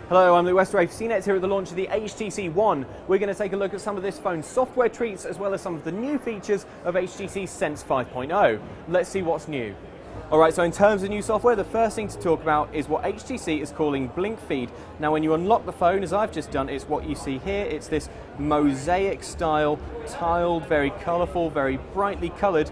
Hello, I'm Luke Westray for CNET here at the launch of the HTC One. We're going to take a look at some of this phone's software treats as well as some of the new features of HTC's Sense 5.0. Let's see what's new. Alright, so in terms of new software, the first thing to talk about is what HTC is calling BlinkFeed. Now when you unlock the phone, as I've just done, it's what you see here. It's this mosaic style, tiled, very colourful, very brightly coloured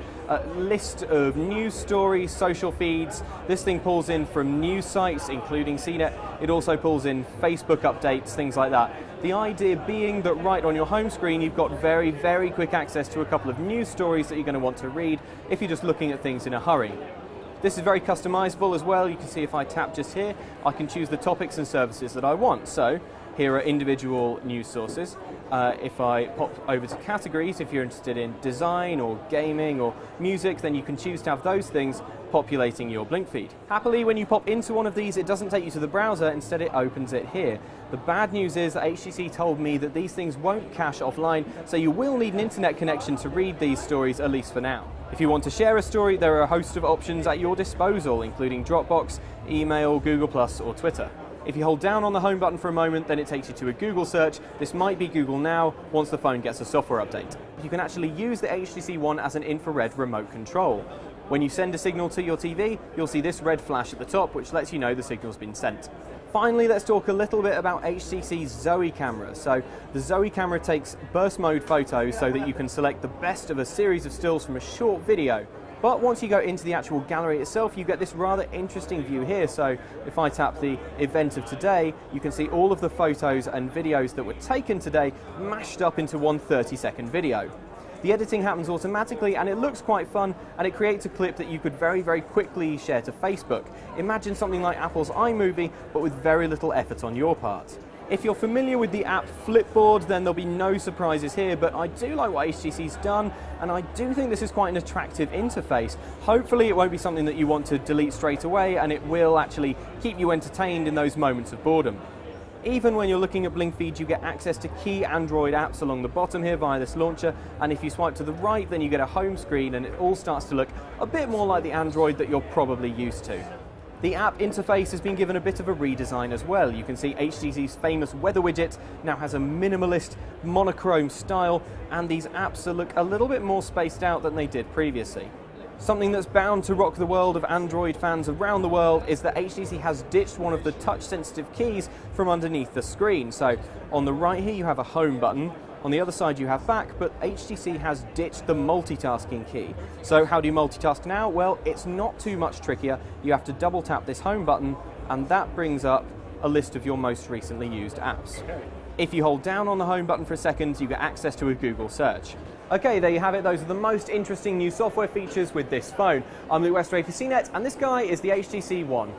list of news stories, social feeds. This thing pulls in from news sites, including CNET. It also pulls in Facebook updates, things like that. The idea being that right on your home screen, you've got very, very quick access to a couple of news stories that you're going to want to read if you're just looking at things in a hurry. This is very customizable as well. You can see if I tap just here, I can choose the topics and services that I want. So here are individual news sources. If I pop over to categories, if you're interested in design or gaming or music, then you can choose to have those things populating your BlinkFeed. Happily, when you pop into one of these, it doesn't take you to the browser, instead it opens it here. The bad news is that HTC told me that these things won't cache offline, so you will need an internet connection to read these stories, at least for now. If you want to share a story, there are a host of options at your disposal, including Dropbox, email, Google+, or Twitter. If you hold down on the home button for a moment, then it takes you to a Google search. This might be Google Now once the phone gets a software update. You can actually use the HTC One as an infrared remote control. When you send a signal to your TV, you'll see this red flash at the top, which lets you know the signal's been sent. Finally, let's talk a little bit about HTC's Zoe camera. So the Zoe camera takes burst mode photos so that you can select the best of a series of stills from a short video. But once you go into the actual gallery itself, you get this rather interesting view here. So if I tap the event of today, you can see all of the photos and videos that were taken today mashed up into one 30-second video. The editing happens automatically and it looks quite fun, and it creates a clip that you could very, very quickly share to Facebook. Imagine something like Apple's iMovie, but with very little effort on your part. If you're familiar with the app Flipboard, then there'll be no surprises here, but I do like what HTC's done, and I do think this is quite an attractive interface. Hopefully it won't be something that you want to delete straight away, and it will actually keep you entertained in those moments of boredom. Even when you're looking at BlinkFeed, you get access to key Android apps along the bottom here via this launcher, and if you swipe to the right, then you get a home screen, and it all starts to look a bit more like the Android that you're probably used to. The app interface has been given a bit of a redesign as well. You can see HTC's famous weather widget now has a minimalist, monochrome style, and these apps look a little bit more spaced out than they did previously. Something that's bound to rock the world of Android fans around the world is that HTC has ditched one of the touch-sensitive keys from underneath the screen. So on the right here you have a home button, on the other side you have back, but HTC has ditched the multitasking key. So how do you multitask now? Well, it's not too much trickier. You have to double tap this home button, and that brings up a list of your most recently used apps. If you hold down on the home button for a second, you get access to a Google search. Okay, there you have it. Those are the most interesting new software features with this phone. I'm Luke Westray for CNET, and this guy is the HTC One.